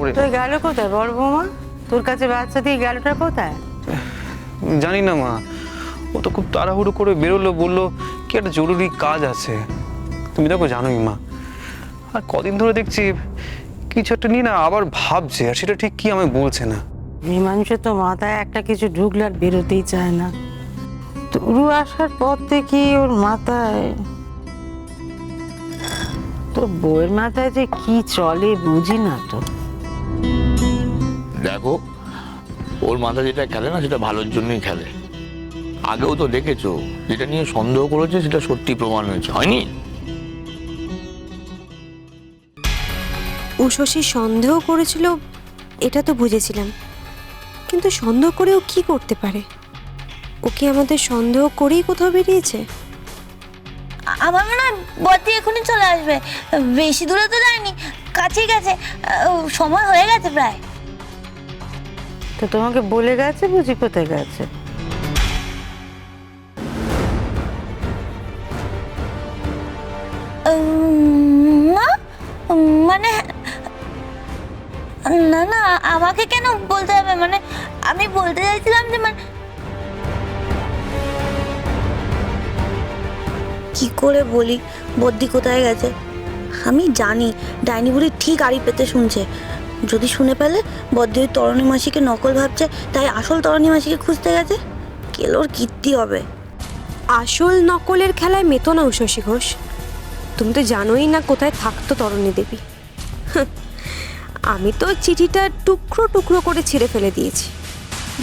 করে। তুই গেল কোথায় বড় বৌমা? তোর কাছে বাচ্চা দিয়ে গেলটা কোথায়? জানি না মা, ও তো খুব তাড়াহুড়ো করে বেরোলো, বললো কি একটা জরুরি কাজ আছে। তুমি দেখো জানোই মা, আর কদিন ধরে দেখছি কিছু একটা নিয়ে না আবার ভাবছে, আর সেটা ঠিক কি আমায় বলছে না। এই মানুষের তো মাথায় একটা কিছু ঢুকলে আর বেরোতেই চায় না। তরু আসার পর থেকে ওর মাথায়, তোর বউয়ের মাথায় যে কি চলে বুঝি না তো। দেখো, ওর মাথা যেটা খেলে না সেটা ভালোর জন্যই খেলে। আগেও তো দেখেছো, যেটা নিয়ে সন্দেহ করেছে সেটা সত্যি প্রমাণ হয়েছে, হয়নি? উষসী সন্দেহ করেছিল এটা তো বুঝেছিলাম, কিন্তু সন্দেহ করেও কি করতে পারে? ও কি আমাদের সন্দেহ করেই কোথাও বেরিয়েছে? আমার মনে হয় বদ্দি এখনই চলে আসবে। বেশি দূরে তো যায়নি, কাছেই গেছে, সময় হয়ে গেছে প্রায়। তো তোমাকে বলে গেছে বুঝি কোথায় গেছে? না মানে, না না আমাকে কেন বলতে হবে? মানে আমি বলতে চাইছিলাম যে মানে কি করে বলি বদ্দি কোথায় গেছে। আমি জানি ডাইনি বুড়ি ঠিক আড়ি পেতে শুনছে। যদি শুনে পেলে বদ্দি ওই তরণী মাসিকে নকল ভাবছে, তাই আসল তরণী মাসিকে খুঁজতে গেছে। কেলোর কীর্তি হবে। আসল নকলের খেলায় মেতো না উষসী ঘোষ। তুমি তো জানোই না কোথায় থাকতো তরণী দেবী। আমি তো চিঠিটা টুকরো টুকরো করে ছিঁড়ে ফেলে দিয়েছি।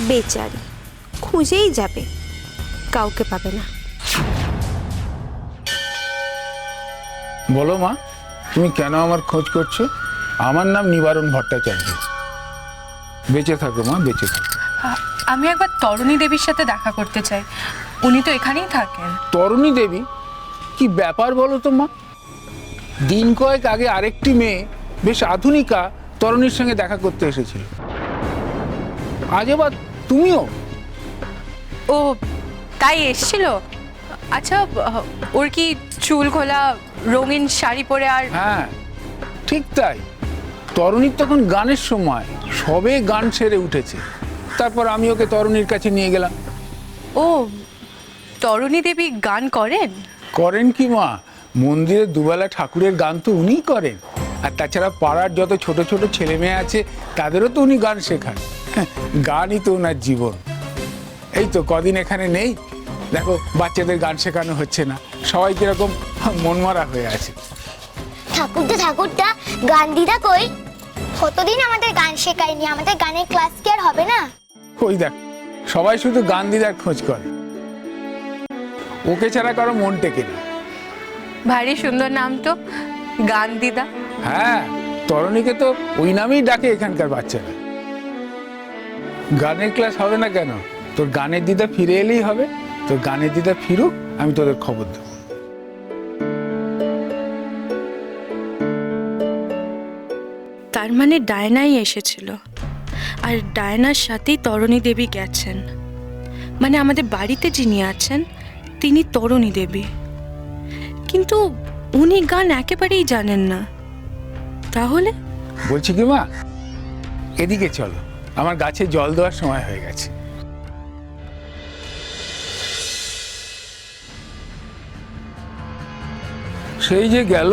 বেচারি খুঁজেই যাবে, কাউকে পাবে না। বলো মা, তুমি কেন আমার খোঁজ করছো? আমার নাম নিবারণ ভট্টাচার্য। বেঁচে থাকো মা, বেঁচে থাকো। আমি একবার তরণী দেবীর সাথে দেখা করতে চাই, উনি তো এখানেই থাকেন। তরণী দেবী? কি ব্যাপার বলো তো মা? দিন কয়েক আগে আরেকটি মেয়ে, বেশ আধুনিকা, তরণীর সঙ্গে দেখা করতে এসেছিল। আজ আবার তুমিও? ও তাই এসছিল? আচ্ছা, ওর কি চুল খোলা, রঙিন শাড়ি পরে আর? হ্যাঁ ঠিক তাই। তরণীর তখন গানের সময়, সবে গান সেরে উঠেছে। তারপর আমি ওকে তরণীর কাছে নিয়ে গেলাম। ও, তরণী দেবী গান করেন? করেন কি মা, মন্দিরে দুবেলা ঠাকুরের গান তো উনিই করেন। আর তাছাড়া পাড়ার যত ছোট ছোট ছেলে মেয়ে আছে তাদেরও তো উনি গান শেখান। গানই তো ওনার জীবন। এই তো কদিন এখানে নেই, দেখো বাচ্চাদের গান শেখানো হচ্ছে না, সবাই কিরকম মনমরা হয়ে আছে। ঠাকুরটা গান দিদা কই? কতদিন আমাদের গান শেখায়নি, আমাদের গানের ক্লাস কি আর হবে না? ওই দেখ, সবাই শুধু গান দিদার খোঁজ করে, ওকে ছাড়া কারো মন টেকে না। ভারী সুন্দর নাম তো, গান দিদা। হ্যাঁ, তরণীকে তো ওই নামেই ডাকে এখানকার বাচ্চারা। গানের ক্লাস হবে না কেন? তোর গানের দিদা ফিরে এলেই হবে। তোর গানের দিদা ফিরুক, আমি তোদের খবর দেবো। তার মানে ডায়নাই এসেছিল, আর ডায়নার সাথেই তরণী দেবী গেছেন। মানে আমাদের বাড়িতে যিনি আছেন তিনি তরণী দেবী, কিন্তু উনি গান একেবারেই জানেন না। তাহলে বলছি কি মা, এদিকে চলো, আমার গাছে জল দেওয়ার সময় হয়ে গেছে। সেই যে গেল,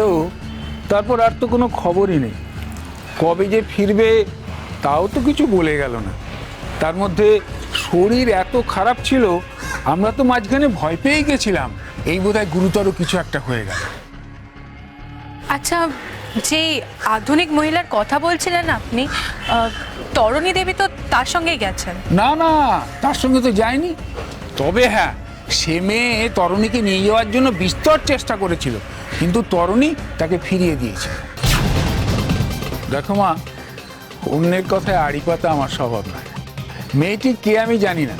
তারপর আর তো কোনো খবরই নেই। কবে যে ফিরবে তাও তো কিছু বলে গেল না। তার মধ্যে শরীর এত খারাপ ছিল, আমরা তো মাঝখানে ভয় পেয়ে গেছিলাম এই বোধহয় গুরুতর কিছু একটা হয়ে গেল। আচ্ছা, যে আধুনিক মহিলার কথা বলছিলেন আপনি, তরণী দেবী তো তার সঙ্গেই গেছেন? না না, তার সঙ্গে তো যায়নি। তবে হ্যাঁ, সে মেয়ে তরণীকে নিয়ে যাওয়ার জন্য বিস্তর চেষ্টা করেছিল, কিন্তু তরণী তাকে ফিরিয়ে দিয়েছে। দেখো মা, অন্যের কথায় আড়ি পাতা আমার স্বভাব নয়। মেয়েটি কে আমি জানি না,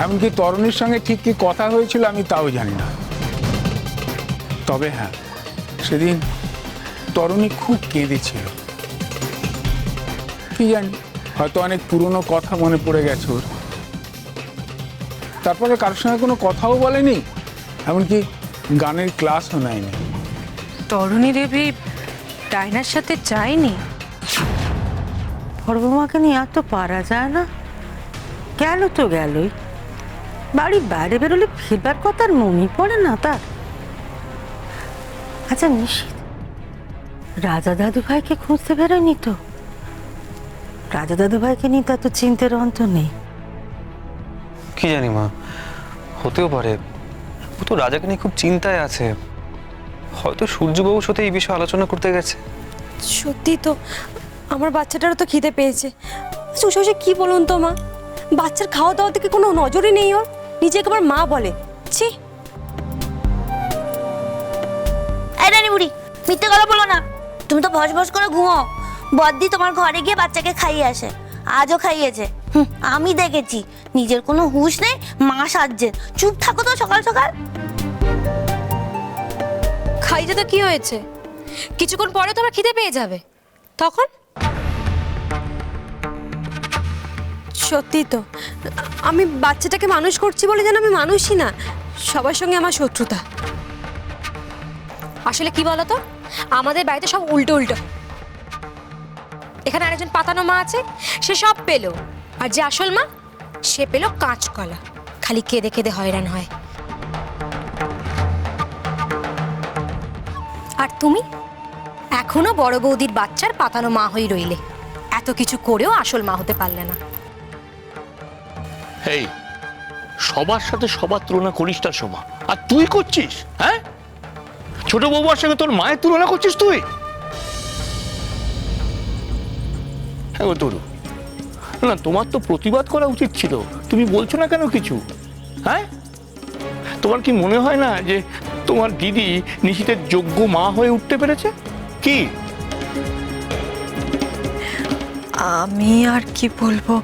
এমনকি তরণীর সঙ্গে ঠিক কি কথা হয়েছিল আমি তাও জানি না। তবে হ্যাঁ, সেদিন তরণী খুব কেঁদেছিল। কি জানি, হয়তো অনেক পুরনো কথা মনে পড়ে গেছে ওর। তারপরে কারোর সঙ্গে কোনো কথাও বলেনি, এমনকি গানের ক্লাসও নেয়নি। তরণী দেবী ডায়নার সাথে যায়নি? বড় বৌমাকে নিয়ে আর তো পারা যায় না। গেল তো গেলই, বাড়ির বাইরে বেরোলে ফিরবার কথা আর মনেই পড়ে না তার। আচ্ছা নিশিত, রাজা দাদু ভাইকে খুঁজতে বেরোয়নি তো? রাজা দাদু ভাইকে নিয়ে তার তো চিন্তার অন্ত নেই। কি জানি মা, হতেও পারে ও তো রাজাকে নিয়ে খুব চিন্তায় আছে। হয়তো সূর্যবাবুর সাথে এই বিষয়ে আলোচনা করতে গেছে। সত্যি তো, আমার বাচ্চাটারও তো খিদে পেয়েছে। সুশাসে কি বলুন তো মা, বাচ্চার খাওয়া দাওয়া থেকে কোনো নজরই নেই ওর, নিজেকে আবার মা বলে। ছি। এই রানী বুড়ি, মিথ্যে কথা বলো না। তুমি তো ভস ভস করে ঘুমাও। বদ্দি তোমার ঘরে গিয়ে বাচ্চাকে খাইয়ে আসে, আজও খাইয়েছে। আমি দেখেছি, নিজের কোনো হুঁশ নেই, মা সাজছে। চুপ থাকো তো সকাল সকাল। খাইতে তো কি হয়েছে, কিছুক্ষণ পরে তো আমার খিদে পেয়ে যাবে, তখন। সত্যি তো, আমি বাচ্চাটাকে মানুষ করছি বলে যেন আমি মানুষই না, সবার সঙ্গে আমার শত্রুতা। আসলে কি বলতো, আমাদের বাড়িতে সব উল্টো উল্টো। এখানে আরেকজন পাতানো মা আছে, সে সব পেলো, আর যে আসল মা সে পেলো কাঁচকলা, খালি কেঁদে কেঁদে হয়রান হয়। আর তুমি এখনো বড় বৌদির বাচ্চার পাতানো মা হয়ে রইলে, এত কিছু করেও আসল মা হতে পারলে না। এই সবার সাথে সবার তুলনা করিস না সোমা, আর তুই করছিস? হ্যাঁ, ছোট বৌমার সঙ্গে তোর মায়ের তুলনা করছিস তুই? হ্যাঁ গো তরু, না তোমার তো প্রতিবাদ করা উচিত ছিল, তুমি বলছো না কেন কিছু? হ্যাঁ, তোমার কি মনে হয় না যে তোমার দিদি নিশিতের যোগ্য মা হয়ে উঠতে পেরেছে? কি আমি আর কি বলবো,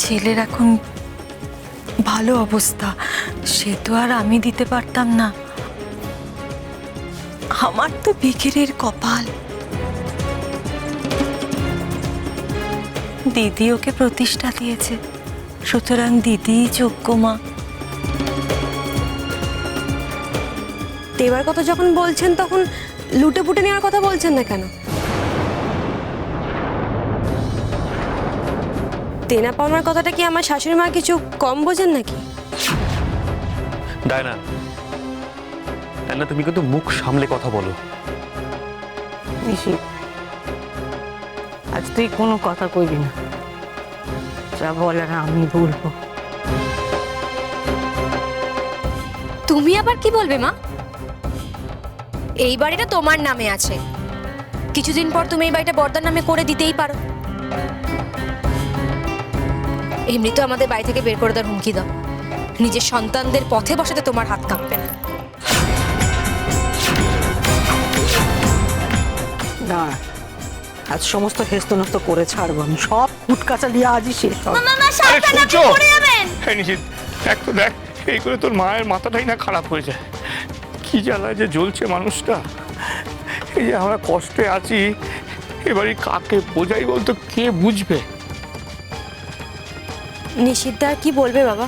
ছেলের এখন ভালো অবস্থা, সে তো আর আমি দিতে পারতাম না। আমার তো বিকেরের কপাল। দিদি ওকে প্রতিষ্ঠা দিয়েছে, সুতরাং দিদি যোগ্য মা। দেবার কথা যখন বলছেন তখন লুটে পুটে নেওয়ার কথা বলছেন না কেন? দেনা পাওনার কথাটা কি আমার শাশুড়ি মা কিছু কম বোঝেন নাকি? ডায়না, ডায়না তুমি কিন্তু মুখ সামলে কথা বলো। নিশিত, আজ তুই কোনো কথা কইবি না, যা বলার আমি বলবো। তুমি আবার কি বলবে মা? এই বাড়িটা তোমার নামে আছে, কিছুদিন পর তুমি এই বাড়িটা বর্দার নামে করে দিতেই পারো। এমনি তো আমাদের বাড়ি থেকে বের করে দেওয়ার হুমকি দাও, নিজের সন্তানদের পথে বসাতে তোমার হাত কাঁপবে না? না, আজ সমস্ত হেস্তনস্ত করে ছাড়বো আমি, সব কুটকাচা দিয়ে আজই শেষ হবে। মামা সাবধানে, আপনি পড়ে যাবেন। হ্যাঁ নিশিত, এক তো দেখ, এই করে তোর মায়ের মাথাটাই না খারাপ হয়ে যায়। কি জ্বালায় যে জ্বলছে মানুষটা। এই যে আমরা কষ্টে আছি, এবারে কাকে বোঝাই বলতো, কে বুঝবে? নিশিতদা কি বলবে বাবা?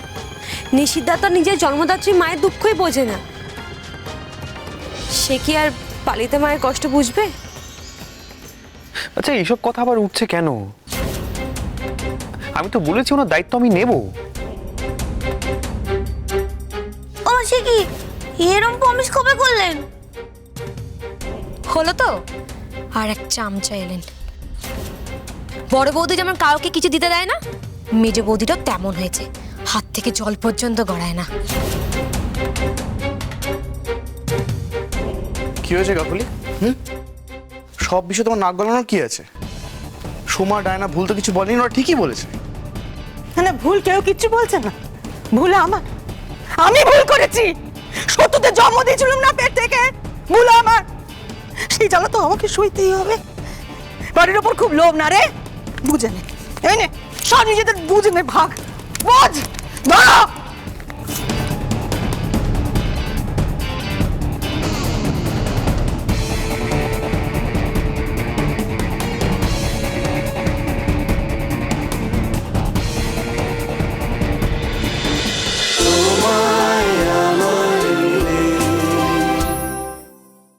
নিশিতদা তো নিজের জন্মদাত্রী মায়ের দুঃখই বোঝে না, সে কি আর পালিত মায়ের কষ্ট বুঝবে? আচ্ছা, এইসব কথা আবার উঠছে কেন? আমি তো বলেছি ওনার দায়িত্ব আমি নেব। ও সে কি এরকম প্রমিস কবে করলেন? হলো তো, আর এক চামচা এলেন। বড় বৌদি যেমন কাউকে কিছু দিতে দেয় না, মেজ বৌদিটাও তেমন হয়েছে, হাত থেকে জল পর্যন্ত গড়ায় না। কি হয়েছে কাকুলি? সব বিষয়ে তোমার নাক গলানোর কি আছে? সোমা ডায়না ভুল তো কিছু বলেনি, ওরা ঠিকই বলেছে। মানে ভুল কেউ কিচ্ছু বলছে না, ভুল আমার, আমি ভুল করেছি। সত্যতে জন্ম দিয়েছিলাম না পেট থেকে, ভুল আমার, সেই জ্বালা তো আমাকে সইতেই হবে। বাড়ির ওপর খুব লোভ না রে, বুঝে নে, এই নে সব নিজেদের বুঝে নে, ভাগ বোঝ, ধরো।